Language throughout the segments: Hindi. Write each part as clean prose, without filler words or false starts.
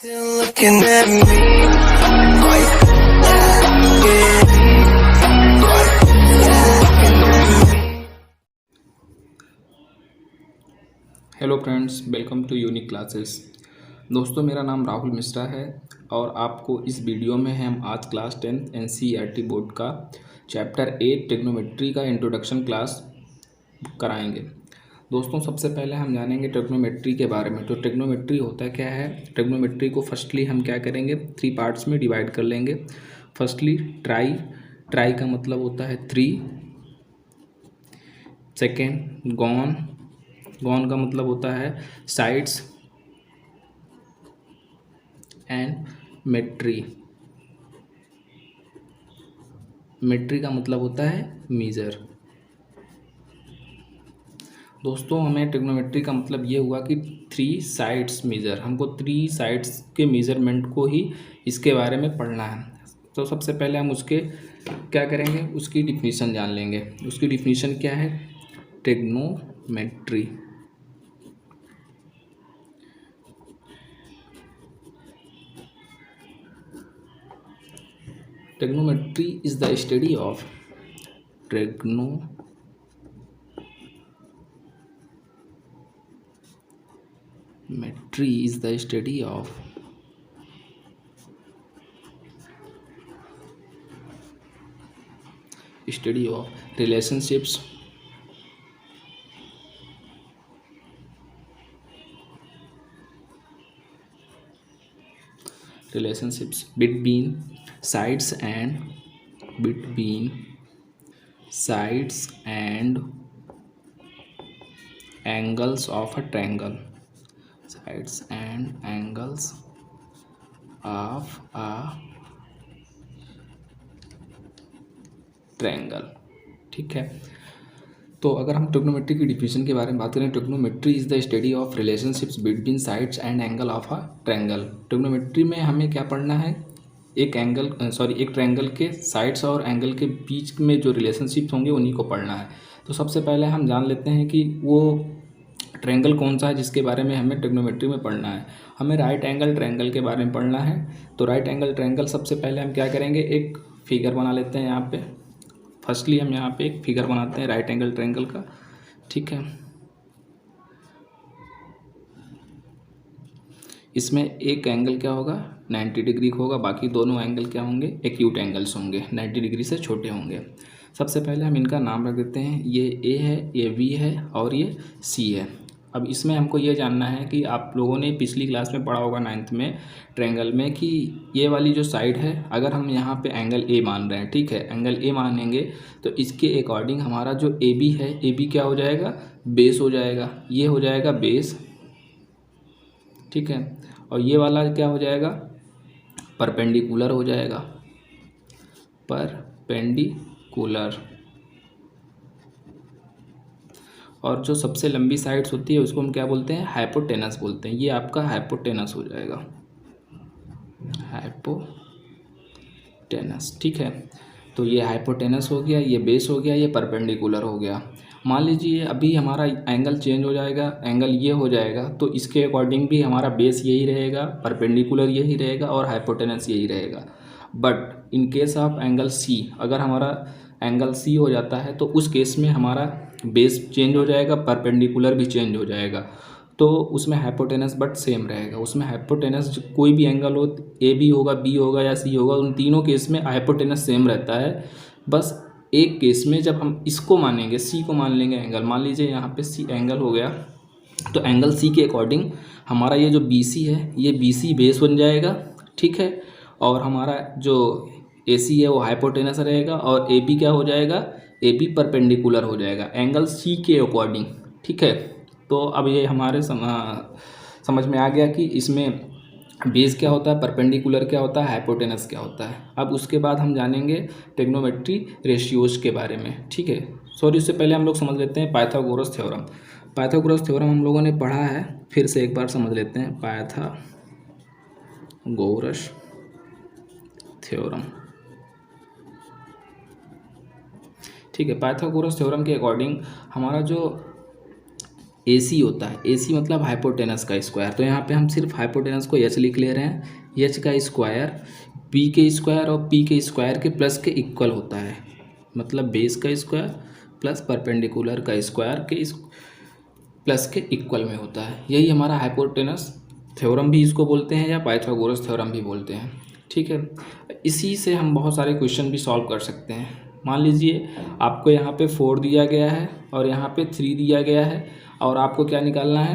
Still looking at me like hello friends, welcome to unique classes. दोस्तों, मेरा नाम राहुल मिश्रा है और आपको इस वीडियो में हम आज क्लास 10th एनसीईआरटी बोर्ड का चैप्टर 8 ट्रिग्नोमेट्री का इंट्रोडक्शन क्लास कराएंगे। दोस्तों, सबसे पहले हम जानेंगे ट्रिग्नोमेट्री के बारे में। तो ट्रिग्नोमेट्री होता क्या है? ट्रिग्नोमेट्री को फर्स्टली हम क्या करेंगे, 3 पार्ट्स में डिवाइड कर लेंगे। फर्स्टली ट्राई का मतलब होता है 3। सेकेंड गॉन का मतलब होता है साइड्स एंड मेट्री का मतलब होता है मीज़र। दोस्तों, हमें ट्रिग्नोमेट्री का मतलब ये हुआ कि 3 साइड्स मीज़र, हमको 3 साइड्स के मेज़रमेंट को ही इसके बारे में पढ़ना है। तो सबसे पहले हम उसके क्या करेंगे, उसकी डिफिनीशन जान लेंगे। उसकी डिफिनीशन क्या है? Trigonometry Trigonometry is the study of relationships between sides and angles of a triangle. Sides and angles of a triangle। ठीक है। तो अगर हम ट्रिग्नोमेट्री की डिफिनेशन के बारे में बात करें, trigonometry is the study of relationships between sides and angle of a triangle. Trigonometry में हमें क्या पढ़ना है? एक ट्रायंगल के साइड्स और एंगल के बीच में जो रिलेशनशिप्स होंगे उन्हीं को पढ़ना है। तो सबसे पहले हम जान लेते हैं कि वो ट्रायंगल कौन सा है जिसके बारे में हमें ट्रिग्नोमेट्री में पढ़ना है। हमें राइट एंगल ट्रायंगल के बारे में पढ़ना है। तो राइट एंगल ट्रायंगल सबसे पहले हम क्या करेंगे, एक फिगर बना लेते हैं। यहाँ पे फर्स्टली हम यहाँ पे एक फिगर बनाते हैं राइट एंगल ट्रायंगल का। ठीक है। इसमें एक एंगल क्या होगा, 90 डिग्री होगा, बाकी दोनों एंगल क्या होंगे, एक्यूट एंगल्स होंगे, 90 डिग्री से छोटे होंगे। सबसे पहले हम इनका नाम रख देते हैं। ये ए है, ये बी है और ये सी है। अब इसमें हमको ये जानना है कि आप लोगों ने पिछली क्लास में पढ़ा होगा 9th में ट्रायंगल में, कि ये वाली जो साइड है, अगर हम यहाँ पे एंगल ए मान रहे हैं, ठीक है, एंगल ए मानेंगे, तो इसके अकॉर्डिंग हमारा जो ए बी है, ए बी क्या हो जाएगा, बेस हो जाएगा। ये हो जाएगा बेस, ठीक है। और ये वाला क्या हो जाएगा, परपेंडिकुलर हो जाएगा, परपेंडिकुलर। और जो सबसे लंबी साइड्स होती है उसको हम क्या बोलते हैं, हाइपोटेनस बोलते हैं। ये आपका हाइपोटेनस हो जाएगा, हाइपोटेनस, ठीक है। तो ये हाइपोटेनस हो गया, ये बेस हो गया, ये परपेंडिकुलर हो गया। मान लीजिए अभी हमारा एंगल चेंज हो जाएगा, एंगल ये हो जाएगा, तो इसके अकॉर्डिंग भी हमारा बेस यही रहेगा, परपेंडिकुलर यही रहेगा और हाइपोटेनस यही रहेगा। But in case of angle C, अगर हमारा एंगल सी हो जाता है तो उस केस में हमारा बेस चेंज हो जाएगा, परपेंडिकुलर भी चेंज हो जाएगा। तो उसमें हाइपोटेनस बट सेम रहेगा। उसमें हाइपोटेनस कोई भी एंगल हो, ए बी होगा, बी होगा या सी होगा, उन तीनों केस में हाइपोटेनस सेम रहता है। बस एक केस में जब हम इसको मानेंगे, सी को मान लेंगे एंगल, मान लीजिए यहाँ पे सी एंगल हो गया, तो एंगल सी के अकॉर्डिंग हमारा ये जो बी सी है, ये बी सी बेस बन जाएगा, ठीक है। और हमारा जो ए सी है वो हाइपोटेनस रहेगा और ए बी क्या हो जाएगा, ए बी परपेंडिकुलर हो जाएगा एंगल सी के अकॉर्डिंग, ठीक है। तो अब ये हमारे समझ में आ गया कि इसमें बेस क्या होता है, परपेंडिकुलर क्या होता है, हाइपोटेनस क्या होता है। अब उसके बाद हम जानेंगे ट्रिग्नोमेट्री रेशियोज के बारे में, ठीक है। सॉरी, उससे पहले हम लोग समझ लेते हैं पाइथागोरस थ्योरम। पाइथागोरस थ्योरम हम लोगों ने पढ़ा है, फिर से एक बार समझ लेते हैं। पाइथागोरस थ्योरम, ठीक है। पाइथागोरस थ्योरम के अकॉर्डिंग हमारा जो AC होता है, AC मतलब हाइपोटेनस का स्क्वायर। तो यहाँ पे हम सिर्फ हाइपोटेनस को H लिख ले रहे हैं, H का स्क्वायर P के स्क्वायर और P के स्क्वायर के प्लस के इक्वल होता है, मतलब बेस का स्क्वायर प्लस परपेंडिकुलर का स्क्वायर के प्लस के इक्वल में होता है। यही हमारा हाइपोटेनस थ्योरम भी इसको बोलते हैं या पाइथागोरस थ्योरम भी बोलते हैं। ठीक है, इसी से हम बहुत सारे क्वेश्चन भी सॉल्व कर सकते हैं। मान लीजिए आपको यहाँ पे 4 दिया गया है और यहाँ पे 3 दिया गया है और आपको क्या निकालना है,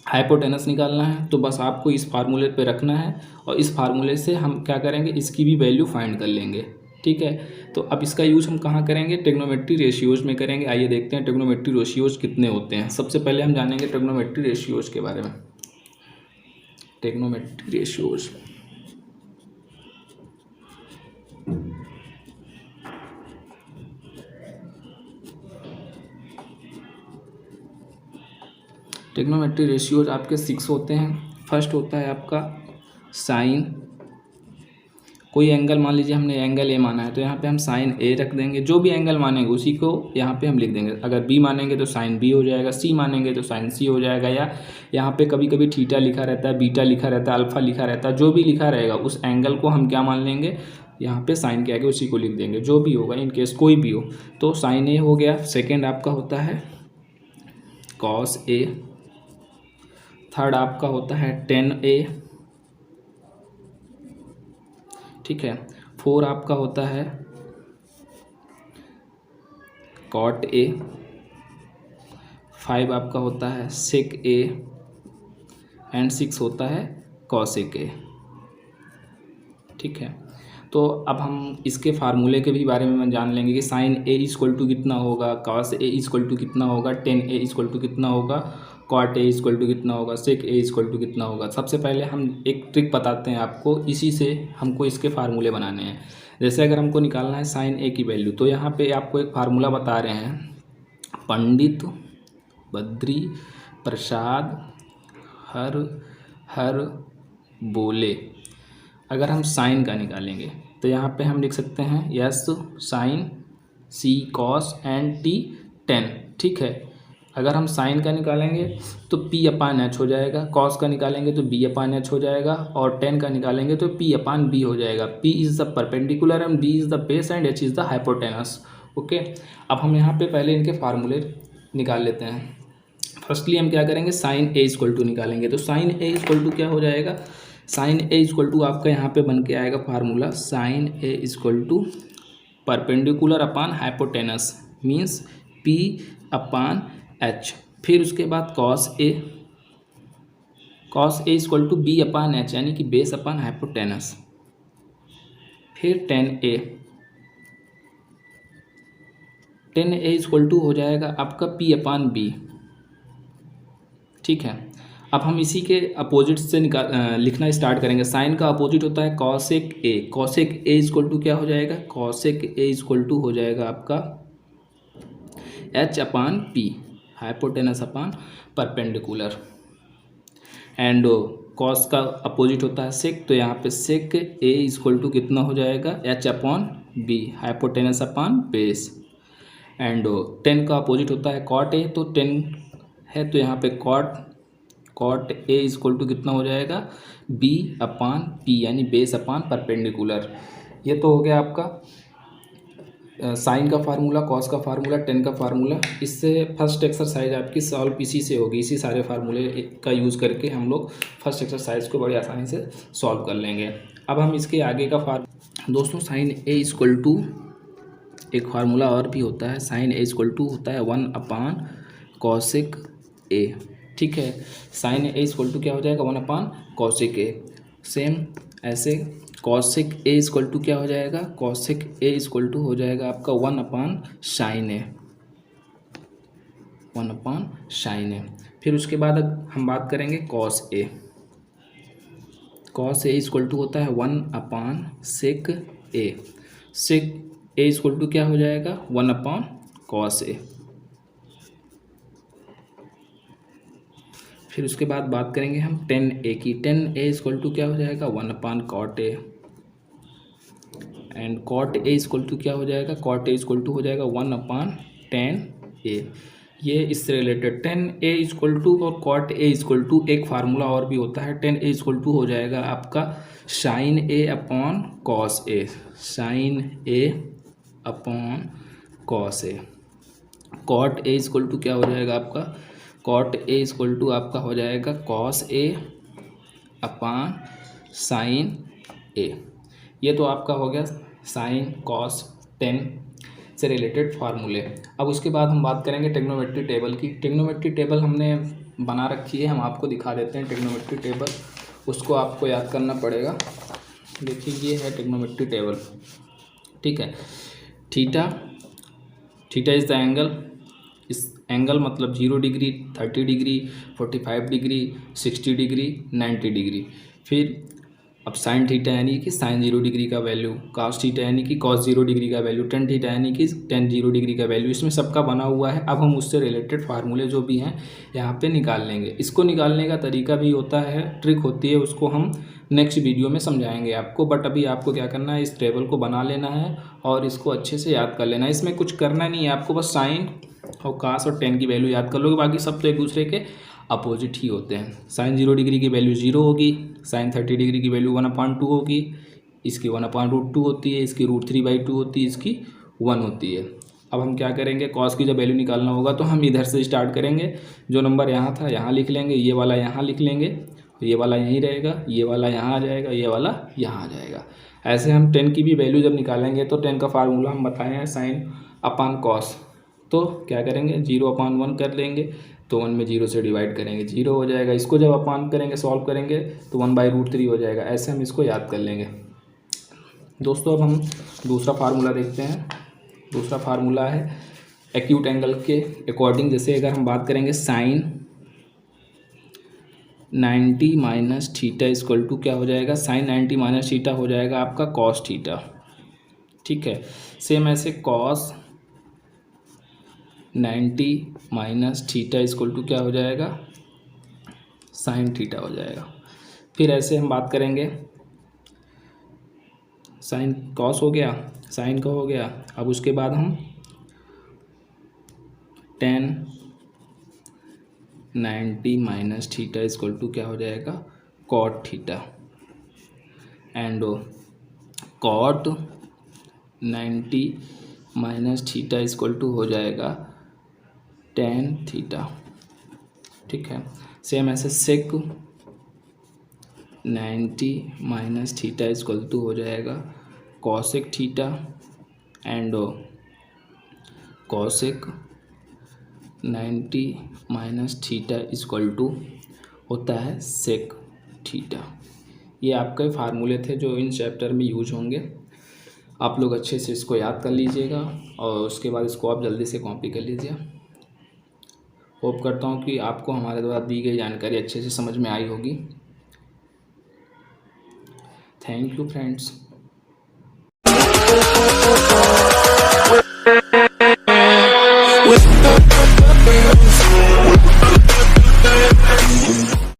हाइपोटेनस निकालना है। तो बस आपको इस फार्मूले पे रखना है और इस फार्मूले से हम क्या करेंगे, इसकी भी वैल्यू फाइंड कर लेंगे। ठीक है, तो अब इसका यूज हम कहाँ करेंगे, ट्रिग्नोमेट्री रेशियोज में करेंगे। आइए देखते हैं ट्रिग्नोमेट्री रेशियोज कितने होते हैं। सबसे पहले हम जानेंगे ट्रिग्नोमेट्री रेशियोज के बारे में। ट्रिग्नोमेट्री रेशियोज, ट्रिग्नोमेट्री रेशियोज आपके 6 होते हैं। फर्स्ट होता है आपका साइन, कोई एंगल मान लीजिए हमने एंगल ए माना है तो यहाँ पे हम साइन ए रख देंगे। जो भी एंगल मानेंगे उसी को यहाँ पे हम लिख देंगे। अगर बी मानेंगे तो साइन बी हो जाएगा, सी मानेंगे तो साइन सी हो जाएगा, या यहाँ पे कभी कभी थीटा लिखा रहता है, बीटा लिखा रहता है, अल्फा लिखा रहता है। जो भी लिखा रहेगा उस एंगल को हम क्या मान लेंगे, यहाँ पे साइन के आगे उसी को लिख देंगे। जो भी होगा, इन केस कोई भी हो। तो साइन ए हो गया। सेकेंड आपका होता है कॉस ए। थर्ड आपका होता है टेन ए। ठीक है, 4 आपका होता है कॉट ए। 5 आपका होता है सेक ए एंड 6 होता है कॉसेक ए। ठीक है, तो अब हम इसके फार्मूले के भी बारे में जान लेंगे कि साइन ए इक्वल टू कितना होगा, कॉस ए इक्वल टू कितना होगा, टेन ए इक्वल टू कितना होगा, कॉट ए इक्वल टू कितना होगा, सेक ए इक्वल टू कितना होगा। सबसे पहले हम एक ट्रिक बताते हैं आपको, इसी से हमको इसके फार्मूले बनाने हैं। जैसे अगर हमको निकालना है साइन ए की वैल्यू, तो यहाँ पे आपको एक फार्मूला बता रहे हैं, पंडित बद्री प्रसाद हर हर बोले। अगर हम साइन का निकालेंगे तो यहाँ पे हम लिख सकते हैं yes sine C cos and T tan. ठीक है, अगर हम साइन का निकालेंगे तो पी अपान एच हो जाएगा, कॉस का निकालेंगे तो बी अपान एच हो जाएगा, और टेन का निकालेंगे तो पी अपान बी हो जाएगा। P is the perpendicular and B is the base and H is the hypotenuse. Okay, अब हम यहाँ पे पहले इनके फार्मूले निकाल लेते हैं। फर्स्टली हम क्या करेंगे, साइन ए इक्वल टू निकालेंगे। तो साइन ए इक्वल टू क्या हो जाएगा, साइन ए इक्वल टू आपका यहाँ पे बन के आएगा formula, sine A equal to perpendicular upon hypotenuse means P upon H. फिर उसके बाद cos A equal to B upon H यानी कि बेस अपान हाइपोटेनस। फिर टेन ए इक्वल टू हो जाएगा आपका पी अपान बी। ठीक है, अब हम इसी के अपोजिट से लिखना स्टार्ट करेंगे। साइन का अपोजिट होता है cosec A. Cosec A equal to क्या हो जाएगा, कॉसेक ए इक्वल टू हो जाएगा आपका H upon P, hypotenuse upon perpendicular. And cos का अपोजिट होता है सेक, तो यहाँ पे सेक ए इक्वल टू कितना हो जाएगा, H upon B, hypotenuse upon base. And tan का अपोजिट होता है कॉट ए, तो टेन है तो यहाँ पे कॉट ए इक्वल टू कितना हो जाएगा, बी अपान पी यानी बेस अपान परपेंडिकुलर। ये तो हो गया आपका साइन का फार्मूला, कॉस का फार्मूला, टेन का फार्मूला। इससे फर्स्ट एक्सरसाइज आपकी सॉल्व इसी से होगी। इसी सारे फार्मूले का यूज़ करके हम लोग फर्स्ट एक्सरसाइज को बड़ी आसानी से सॉल्व कर लेंगे। अब हम इसके आगे का दोस्तों साइन ए इक्वल टू एक फार्मूला और भी होता है, साइन ए इक्वल टू होता है 1 अपान कॉसेक ए। ठीक है, साइन ए इक्वल टू क्या हो जाएगा, 1 अपान कॉसेक ए। सेम ऐसे कॉसेक ए इक्वल टू क्या हो जाएगा, कॉसेक ए इक्वल टू हो जाएगा आपका 1 अपान साइन ए, 1 अपान साइन ए। फिर उसके बाद हम बात करेंगे cos A. Cos A equal to होता है 1 अपान सेक ए। सेक ए इक्वल टू क्या हो जाएगा, 1 अपान कॉस ए। फिर उसके बाद बात करेंगे हम टेन ए की। टेन ए इक्वल टू क्या हो जाएगा, 1 upon cot A. And cot A equal to क्या हो जाएगा, कॉट ए इक्वल टू हो जाएगा 1 अपान टेन ए। ये इससे related tan A equal to और cot A इक्वल टू एक फार्मूला और भी होता है। tan A इक्वल टू हो जाएगा आपका sin A upon cos A, sin A upon cos A। cot A equal to क्या हो जाएगा आपका, cot A इक्वल टू आपका हो जाएगा cos A upon sin A। ये तो आपका हो गया साइन कॉस टेन से रिलेटेड फार्मूले। अब उसके बाद हम बात करेंगे ट्रिग्नोमेट्री टेबल की। ट्रिग्नोमेट्री टेबल हमने बना रखी है, हम आपको दिखा देते हैं ट्रिग्नोमेट्री टेबल, उसको आपको याद करना पड़ेगा। देखिए ये है ट्रिग्नोमेट्री टेबल, ठीक है। Theta, theta is the angle, इस एंगल मतलब 0 degree, 30 degree, 45 degree, 60 degree, 90 degree. फिर अब साइन थीटा यानी कि साइन 0 डिग्री का वैल्यू, कॉस थीटा यानी कि कॉस 0 डिग्री का वैल्यू, टेन थीटा यानी कि टेन 0 डिग्री का वैल्यू, इसमें सबका बना हुआ है। अब हम उससे रिलेटेड फार्मूले जो भी हैं यहाँ पे निकाल लेंगे। इसको निकालने का तरीका भी होता है, ट्रिक होती है, उसको हम नेक्स्ट वीडियो में समझाएंगे आपको। बट अभी आपको क्या करना है, इस टेबल को बना लेना है और इसको अच्छे से याद कर लेना है। इसमें कुछ करना नहीं है आपको, बस साइन और कास और टेन की वैल्यू याद कर लोगे, बाकी सब तो एक दूसरे के अपोजिट ही होते हैं। साइन 0 डिग्री की वैल्यू 0 होगी, साइन 30 डिग्री की वैल्यू 1/2 होगी, इसकी 1/√2 होती है, इसकी √3/2 होती है, इसकी 1 होती है। अब हम क्या करेंगे, कॉस की जब वैल्यू निकालना होगा तो हम इधर से स्टार्ट करेंगे। जो नंबर यहाँ था यहाँ लिख लेंगे, ये वाला यहाँ लिख लेंगे, ये वाला यहीं रहेगा, ये वाला यहाँ आ जाएगा, ये वाला यहाँ आ जाएगा। ऐसे हम टेन की भी वैल्यू जब निकालेंगे तो टेन का फार्मूला हम बताए हैं साइन अपान कॉस। तो क्या करेंगे, 0/1 कर लेंगे, तो 1 में 0 से डिवाइड करेंगे 0 हो जाएगा। इसको जब अपान करेंगे, सॉल्व करेंगे तो 1/√3 हो जाएगा। ऐसे हम इसको याद कर लेंगे। दोस्तों अब हम दूसरा फार्मूला देखते हैं। दूसरा फार्मूला है एक्यूट एंगल के अकॉर्डिंग। जैसे अगर हम बात करेंगे sine 90 minus theta equal to क्या हो जाएगा, साइन 90 माइनस थीटा हो जाएगा आपका कॉस थीटा, ठीक है। सेम ऐसे cos 90 minus theta equal to क्या हो जाएगा, साइन थीटा हो जाएगा। फिर ऐसे हम बात करेंगे, साइन कॉस हो गया, साइन का हो गया। अब उसके बाद हम tan 90 minus theta equal to क्या हो जाएगा, cot theta, and cot 90 minus theta equal to हो जाएगा टेन थीटा, ठीक है। सेम ऐसे sec 90 minus theta equal to हो जाएगा cosec theta, and cosec 90 minus theta equal to होता है सेक थीटा। ये आपके फार्मूले थे जो इन चैप्टर में यूज होंगे। आप लोग अच्छे से इसको याद कर लीजिएगा और उसके बाद इसको आप जल्दी से कॉपी कर लीजिए। होप करता हूँ कि आपको हमारे द्वारा दी गई जानकारी अच्छे से समझ में आई होगी। Thank you friends.